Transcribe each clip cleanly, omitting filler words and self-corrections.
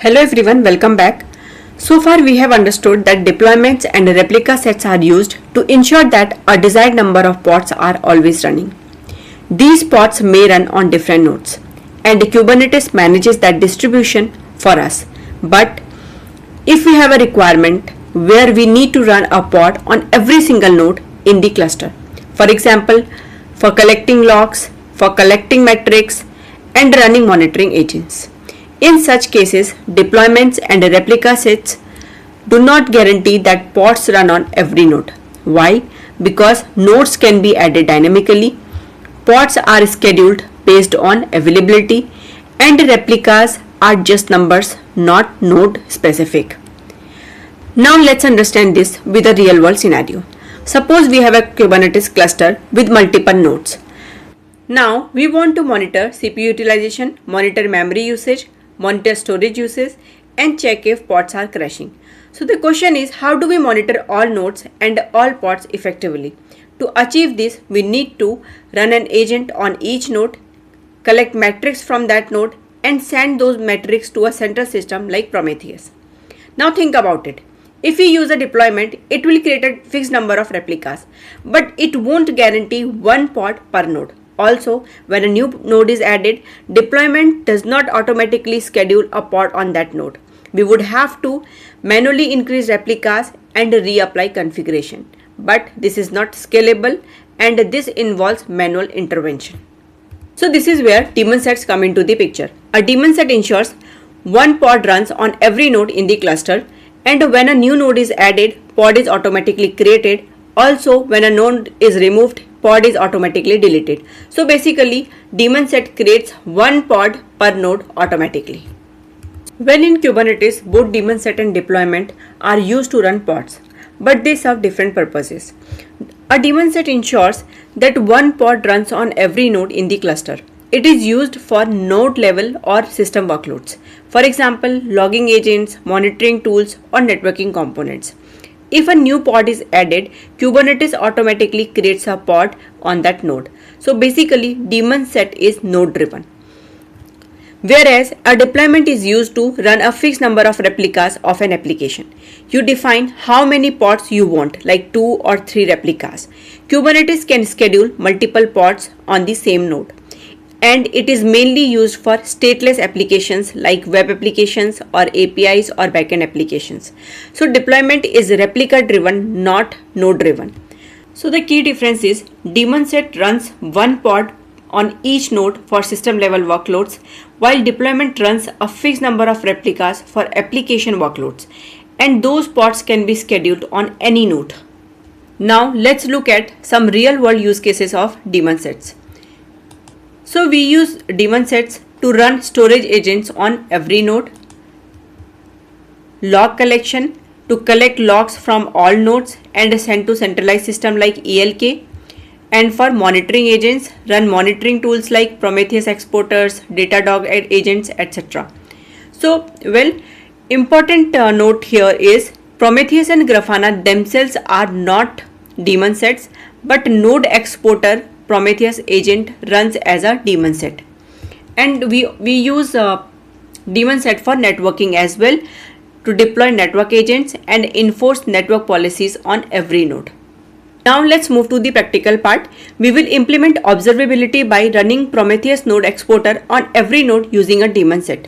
Hello everyone, welcome back. So far we have understood that deployments and replica sets are used to ensure that a desired number of pods are always running. These pods may run on different nodes and Kubernetes manages that distribution for us. But if we have a requirement where we need to run a pod on every single node in the cluster, for example, for collecting logs, for collecting metrics and running monitoring agents. In such cases, deployments and replica sets do not guarantee that pods run on every node. Why? Because nodes can be added dynamically, pods are scheduled based on availability, and replicas are just numbers, not node specific. Now let's understand this with a real world scenario. Suppose we have a Kubernetes cluster with multiple nodes. Now we want to monitor CPU utilization, monitor memory usage, monitor storage usage and check if pods are crashing. So the question is, how do we monitor all nodes and all pods effectively? To achieve this, we need to run an agent on each node, collect metrics from that node and send those metrics to a central system like Prometheus. Now think about it. If we use a deployment, it will create a fixed number of replicas, but it won't guarantee one pod per node. Also, when a new node is added, deployment does not automatically schedule a pod on that node. We would have to manually increase replicas and reapply configuration. But this is not scalable and this involves manual intervention. So this is where DaemonSets come into the picture. A DaemonSet ensures one pod runs on every node in the cluster, and when a new node is added, pod is automatically created. Also, when a node is removed, pod is automatically deleted. So basically, DaemonSet creates one pod per node automatically. When in Kubernetes, both DaemonSet and deployment are used to run pods, but they serve different purposes. A DaemonSet ensures that one pod runs on every node in the cluster. It is used for node level or system workloads. For example, logging agents, monitoring tools, or networking components. If a new pod is added, Kubernetes automatically creates a pod on that node. So basically, DaemonSet is node driven. Whereas a deployment is used to run a fixed number of replicas of an application. You define how many pods you want, like 2 or 3 replicas. Kubernetes can schedule multiple pods on the same node. And it is mainly used for stateless applications like web applications or APIs or backend applications. So deployment is replica driven, not node driven. So the key difference is DaemonSet runs one pod on each node for system level workloads, while deployment runs a fixed number of replicas for application workloads, and those pods can be scheduled on any node. Now let's look at some real world use cases of DaemonSets. So we use DaemonSets to run storage agents on every node, log collection to collect logs from all nodes and send to centralized system like ELK, and for monitoring agents, run monitoring tools like Prometheus exporters, Datadog agents, etc. So, important note here is Prometheus and Grafana themselves are not DaemonSets, but Node Exporter Prometheus agent runs as a DaemonSet, and we use DaemonSet for networking as well to deploy network agents and enforce network policies on every node. Now let's move to the practical part. We will implement observability by running Prometheus Node Exporter on every node using a DaemonSet.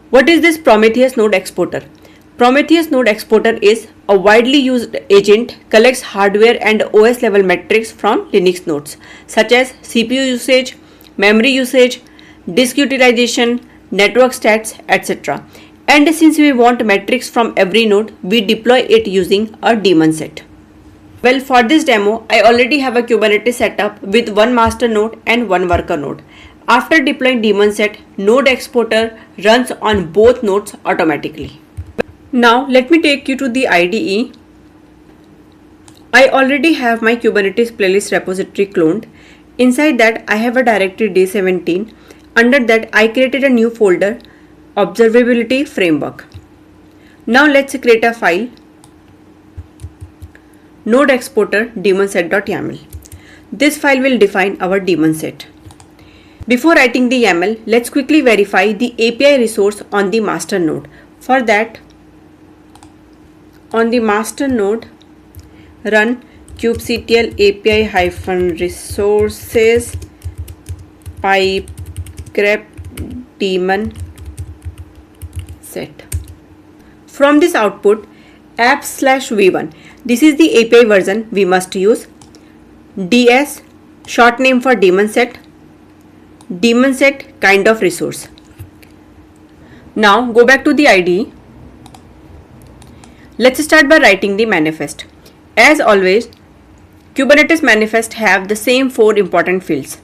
What is this Prometheus Node Exporter? Prometheus Node Exporter is a widely used agent, collects hardware and OS level metrics from Linux nodes such as CPU usage, memory usage, disk utilization, network stats, etc. And since we want metrics from every node, we deploy it using a DaemonSet. Well, for this demo, I already have a Kubernetes setup with one master node and one worker node. After deploying DaemonSet, Node Exporter runs on both nodes automatically. Now let me take you to the IDE. I already have my Kubernetes playlist repository cloned. Inside that I have a directory Day17. Under that I created a new folder, Observability Framework. Now let's create a file, Node Exporter DaemonSet.yaml. This file will define our DaemonSet. Before writing the YAML, let's quickly verify the API resource on the master node. For that, on the master node, run kubectl API-resources pipe grep DaemonSet. From this output, app/v1, this is the API version we must use. DS, short name for DaemonSet. DaemonSet kind of resource. Now go back to the IDE. Let's start by writing the manifest. As always, Kubernetes manifest have the same 4 important fields: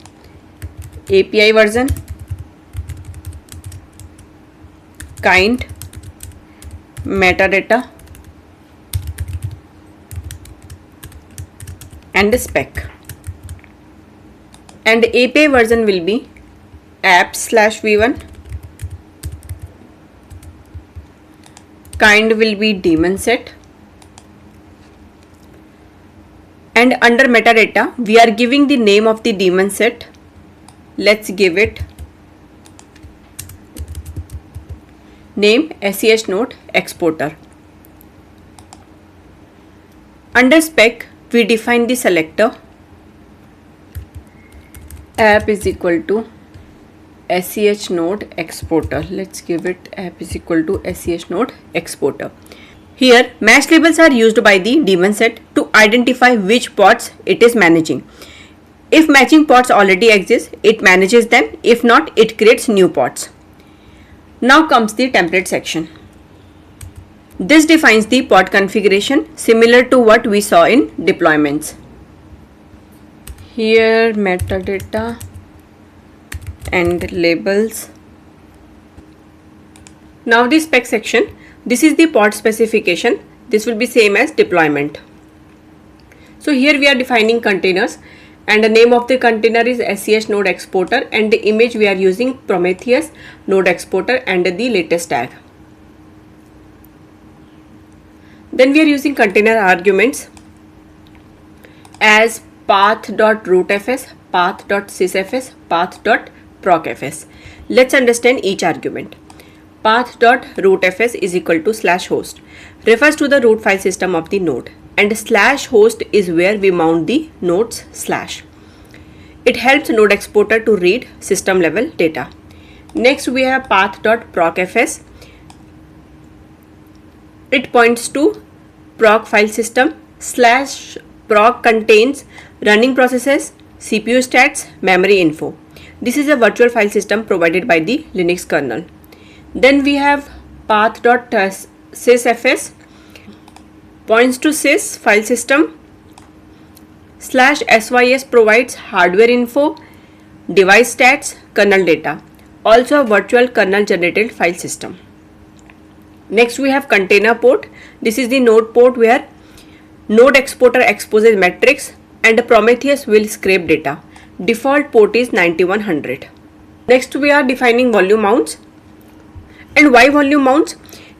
API version, kind, metadata, and spec. And the API version will be app/v1, kind will be DaemonSet, and under metadata we are giving the name of the DaemonSet. Let's give it name Node Exporter. Under spec we define the selector app is equal to Node Exporter. Let's give it app is equal to Node Exporter. Here match labels are used by the DaemonSet to identify which pods it is managing. If matching pods already exist, it manages them. If not, it creates new pods. Now comes the template section. This defines the pod configuration similar to what we saw in deployments. Here metadata and labels. Now the spec section. This is the pod specification. This will be same as deployment. So here we are defining containers, and the name of the container is Node Exporter, and the image we are using Prometheus Node Exporter and the latest tag. Then we are using container arguments as path.rootfs, path.sysfs, path.procfs. Let's understand each argument. Path.rootfs is equal to /host, refers to the root file system of the node, and /host is where we mount the nodes /. It helps Node Exporter to read system level data. Next we have path.procfs. It points to proc file system. /proc contains running processes, CPU stats, memory info. This is a virtual file system provided by the Linux kernel. Then we have path.sysfs, points to sys file system. /sys provides hardware info, device stats, kernel data. Also a virtual kernel generated file system. Next we have container port. This is the node port where Node Exporter exposes metrics and Prometheus will scrape data. Default port is 9100. Next we are defining volume mounts. And why volume mounts?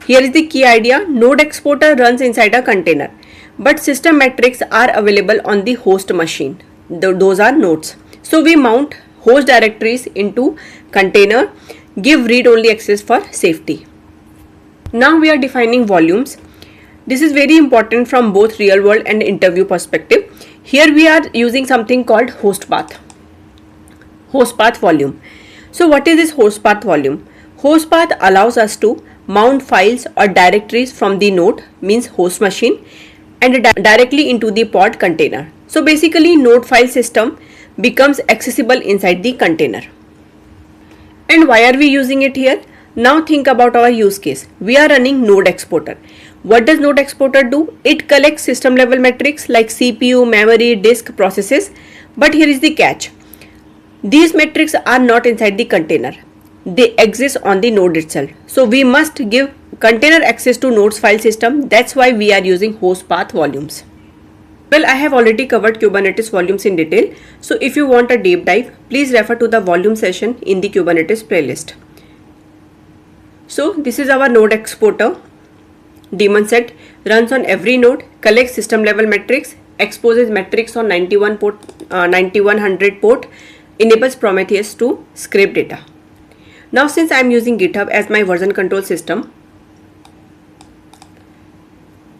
Here is the key idea. Node Exporter runs inside a container, but system metrics are available on the host machine. Those are nodes. So we mount host directories into container, give read-only access for safety. Now we are defining volumes. This is very important from both real world and interview perspective. Here we are using something called HostPath. HostPath volume. So what is this HostPath volume? HostPath allows us to mount files or directories from the node, means host machine, and directly into the pod container. So basically node file system becomes accessible inside the container. And why are we using it here? Now think about our use case. We are running Node Exporter. What does Node Exporter do? It collects system level metrics like CPU, memory, disk, processes. But here is the catch. These metrics are not inside the container. They exist on the node itself. So we must give container access to node's file system. That's why we are using HostPath volumes. Well, I have already covered Kubernetes volumes in detail. So if you want a deep dive, please refer to the volume session in the Kubernetes playlist. So this is our Node Exporter. DaemonSet runs on every node, collects system level metrics, exposes metrics on 9100 port, enables Prometheus to scrape data. Now since I am using GitHub as my version control system,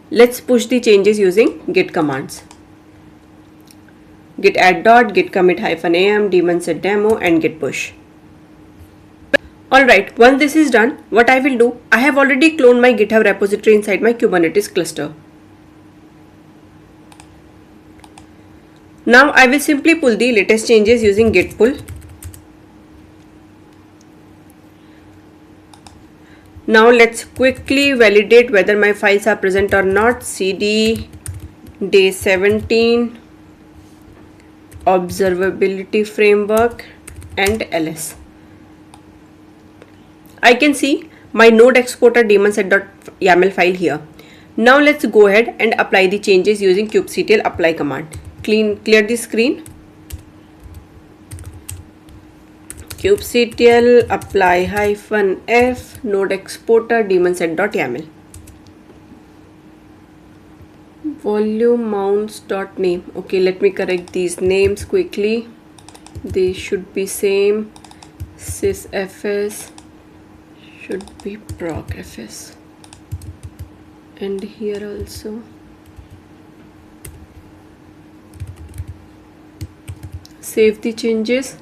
let's push the changes using git commands. Git add dot, git commit -am, DaemonSet demo and git push. Alright, once this is done, what I will do, I have already cloned my GitHub repository inside my Kubernetes cluster. Now I will simply pull the latest changes using git pull. Now let's quickly validate whether my files are present or not. cd Day17 observability framework and ls. I can see my Node Exporter DaemonSet.yaml file here. Now let's go ahead and apply the changes using kubectl apply command. Clear the screen. Kubectl apply -f Node Exporter DaemonSet.yaml. Volume mounts.name. Okay, let me correct these names quickly. They should be same. sysfs should be procfs, and here also save the changes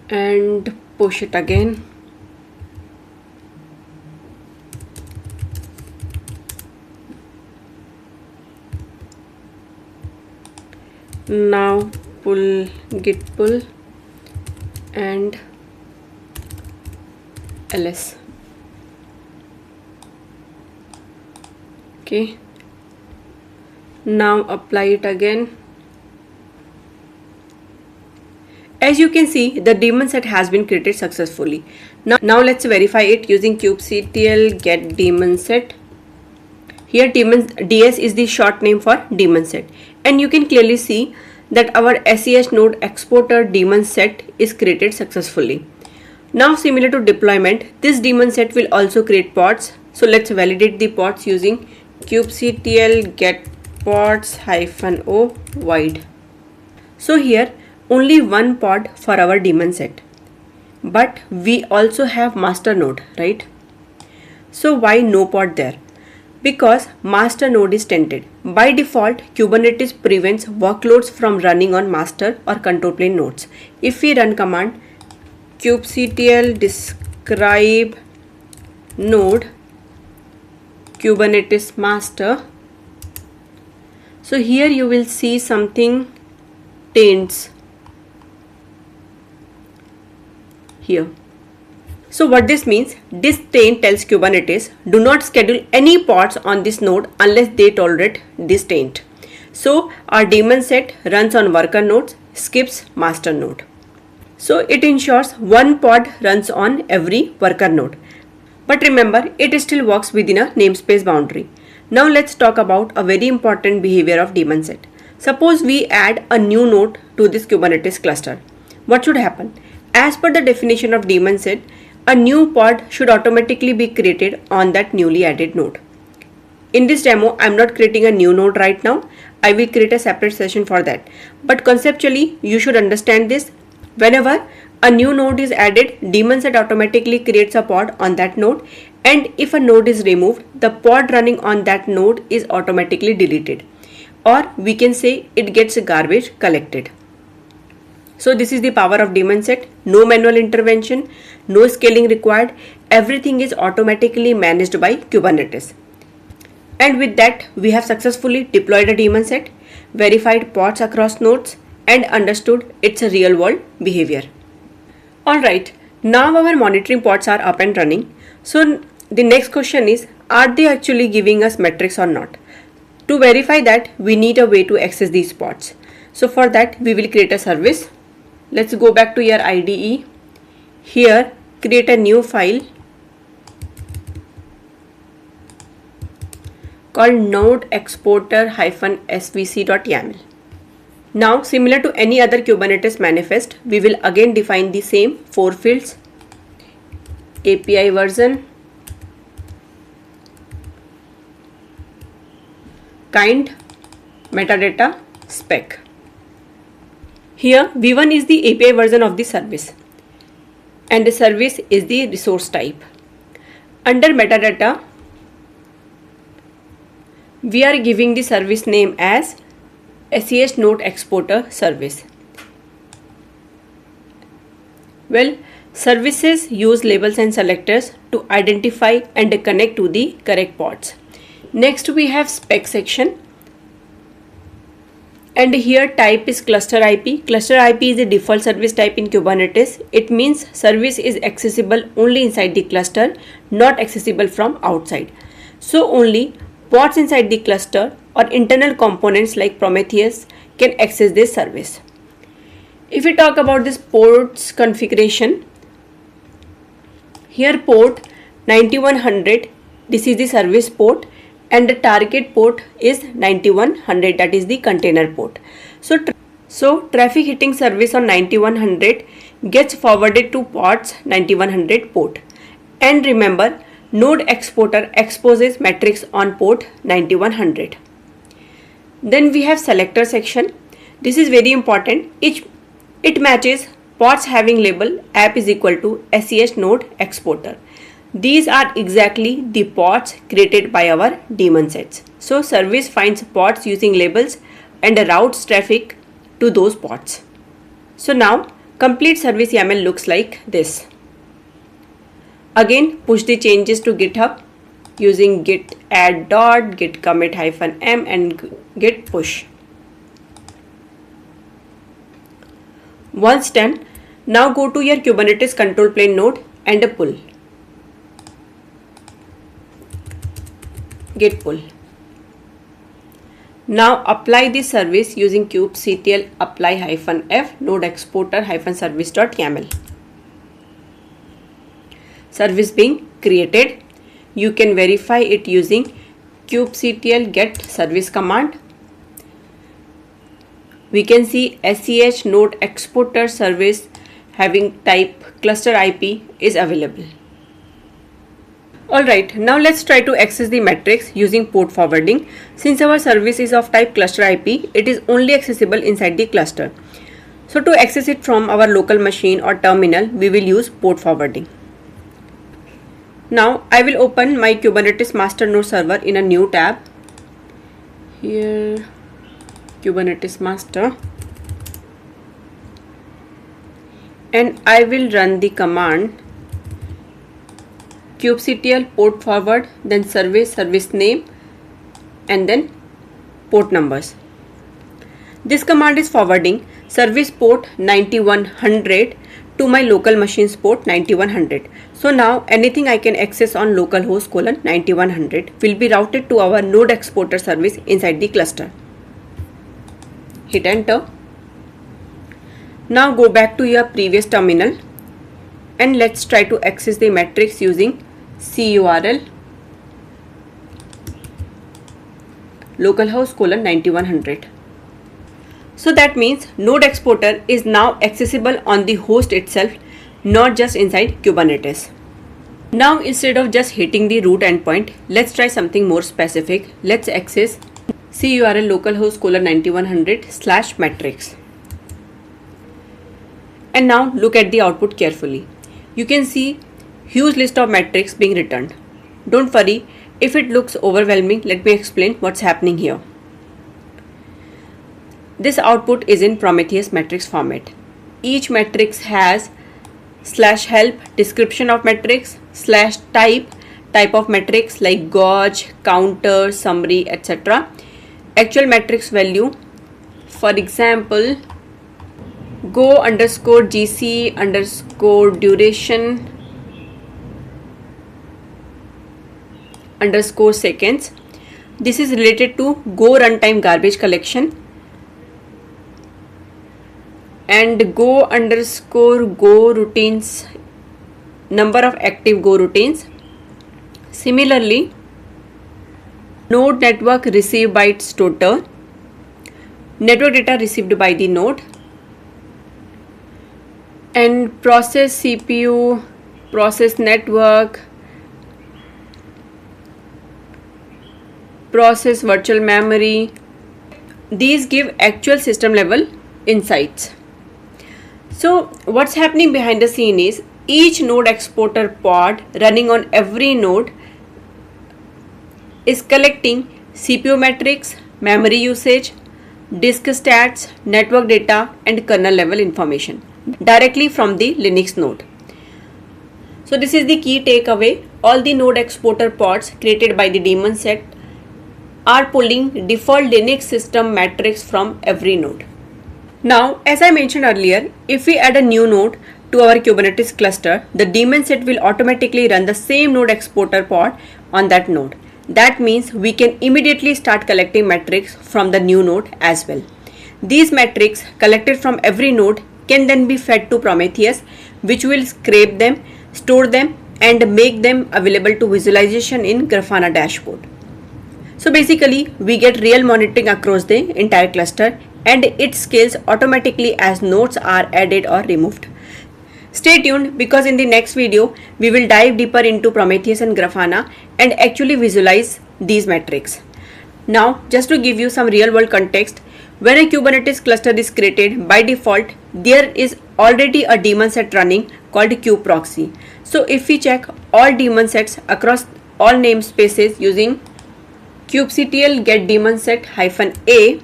and push it again. Now pull git pull and ls. Okay, now apply it again. As you can see, the DaemonSet has been created successfully. Now let's verify it using kubectl get DaemonSet. Here DS is the short name for DaemonSet, and you can clearly see that our SEH Node Exporter DaemonSet is created successfully. Now similar to deployment, this DaemonSet will also create pods. So let's validate the pods using kubectl get pods -o void. So here only one pod for our DaemonSet, but we also have master node, right? So why no pod there? Because master node is tented. By default, Kubernetes prevents workloads from running on master or control plane nodes. If we run command kubectl describe node Kubernetes master, so here you will see something taints here. So what this means, this taint tells Kubernetes do not schedule any pods on this node unless they tolerate this taint. So our DaemonSet runs on worker nodes, skips master node. So it ensures one pod runs on every worker node. But remember, it still works within a namespace boundary. Now let's talk about a very important behavior of DaemonSet. Suppose we add a new node to this Kubernetes cluster. What should happen? As per the definition of DaemonSet, a new pod should automatically be created on that newly added node. In this demo, I am not creating a new node right now. I will create a separate session for that. But conceptually, you should understand this. Whenever a new node is added, DaemonSet automatically creates a pod on that node, and if a node is removed, the pod running on that node is automatically deleted, or we can say it gets garbage collected. So this is the power of DaemonSet. No manual intervention, no scaling required. Everything is automatically managed by Kubernetes. And with that, we have successfully deployed a DaemonSet, verified pods across nodes, and understood its real world behavior. Alright, now our monitoring pods are up and running. So the next question is, are they actually giving us metrics or not? To verify that, we need a way to access these pods. So for that, we will create a service. Let's go back to your IDE. Here, create a new file called Node Exporter -svc.yaml. Now, similar to any other Kubernetes manifest, we will again define the same 4 fields: API version, kind, metadata, spec. Here v1 is the API version of the service and the service is the resource type. Under metadata, we are giving the service name as SEH Node Exporter Service. Well, services use labels and selectors to identify and connect to the correct pods. Next we have spec section, and here type is ClusterIP. ClusterIP is the default service type in Kubernetes. It means service is accessible only inside the cluster, not accessible from outside. So only pods inside the cluster or internal components like Prometheus can access this service. If we talk about this ports configuration, here port 9100, this is the service port, and the target port is 9100, that is the container port. So traffic hitting service on 9100 gets forwarded to pods 9100 port. And remember, Node Exporter exposes metrics on port 9100. Then we have selector section. This is very important. It matches pods having label app is equal to SEH Node Exporter. These are exactly the pods created by our DaemonSets. So service finds pods using labels and routes traffic to those pods. So now complete service YAML looks like this. Again, push the changes to GitHub using git add dot, git commit -m and git push. Once done, now go to your Kubernetes control plane node and pull. Git pull. Now apply this service using kubectl apply -f node exporter -service.yaml. Service being created. You can verify it using kubectl get service command. We can see SEH Node Exporter Service having type ClusterIP is available. Alright, now let's try to access the metrics using port forwarding. Since our service is of type ClusterIP, it is only accessible inside the cluster. So to access it from our local machine or terminal, we will use port forwarding. Now I will open my Kubernetes master node server in a new tab. Here, Kubernetes master, and I will run the command kubectl port forward, then service name, and then port numbers. This command is forwarding service port 9100 to my local machine's port 9100. So now anything I can access on localhost 9100 will be routed to our Node Exporter service inside the cluster. Hit enter. Now go back to your previous terminal and let's try to access the metrics using curl localhost 9100. So that means Node Exporter is now accessible on the host itself, not just inside Kubernetes. Now instead of just hitting the root endpoint, let's try something more specific. Let's access curl localhost 9100/metrics. And now look at the output carefully. You can see huge list of metrics being returned. Don't worry if it looks overwhelming. Let me explain what's happening here. This output is in Prometheus metrics format. Each metrics has /help description of metrics, /type of metrics like gauge, counter, summary, etc. Actual metrics value, for example, go_gc_duration _seconds. This is related to Go runtime garbage collection, and go routines, number of active Go routines. Similarly, node network receive bytes total, network data received by the node, and process CPU, process network, process virtual memory. These give actual system level insights. So what's happening behind the scene is each node exporter pod running on every node is collecting CPU metrics, memory usage, disk stats, network data and kernel level information directly from the Linux node. So this is the key takeaway. All the node exporter pods created by the DaemonSet are pulling default Linux system metrics from every node. Now, as I mentioned earlier, if we add a new node to our Kubernetes cluster, the DaemonSet will automatically run the same node exporter pod on that node. That means we can immediately start collecting metrics from the new node as well. These metrics collected from every node can then be fed to Prometheus, which will scrape them, store them and make them available to visualization in Grafana dashboard. So basically we get real monitoring across the entire cluster and it scales automatically as nodes are added or removed. Stay tuned because in the next video we will dive deeper into Prometheus and Grafana and actually visualize these metrics. Now just to give you some real world context, when a Kubernetes cluster is created, by default there is already a DaemonSet running called Kube-proxy. So if we check all DaemonSets across all namespaces using kubectl get DaemonSet -a,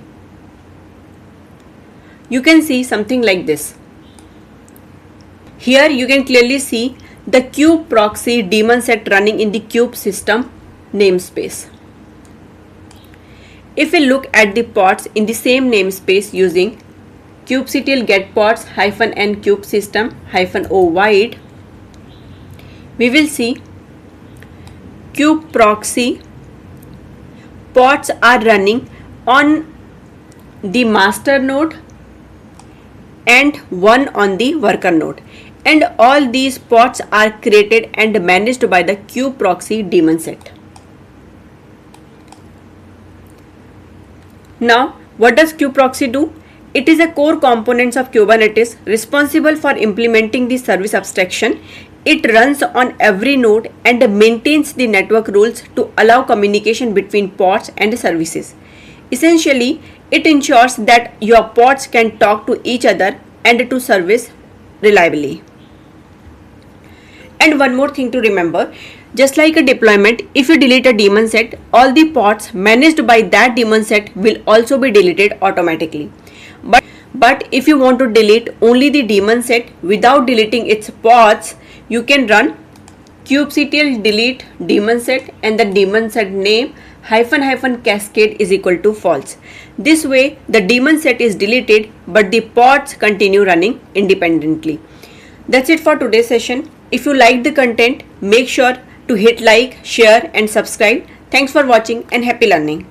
you can see something like this. Here you can clearly see the Kube-proxy DaemonSet running in the kube system namespace. If we look at the pods in the same namespace using kubectl get pods -n kube system -o wide, we will see Kube-proxy pods are running on the master node and one on the worker node, and all these pods are created and managed by the Kube-proxy DaemonSet. Now what does Kube-proxy do? It is a core component of Kubernetes responsible for implementing the service abstraction. It runs on every node and maintains the network rules to allow communication between pods and services. Essentially, it ensures that your pods can talk to each other and to service reliably. And one more thing to remember, just like a deployment, if you delete a DaemonSet, all the pods managed by that DaemonSet will also be deleted automatically. But if you want to delete only the DaemonSet without deleting its pods, you can run kubectl delete DaemonSet and the DaemonSet name -- cascade is equal to false. This way the DaemonSet is deleted but the pods continue running independently. That's it for today's session. If you liked the content, make sure to hit like, share and subscribe. Thanks for watching and happy learning.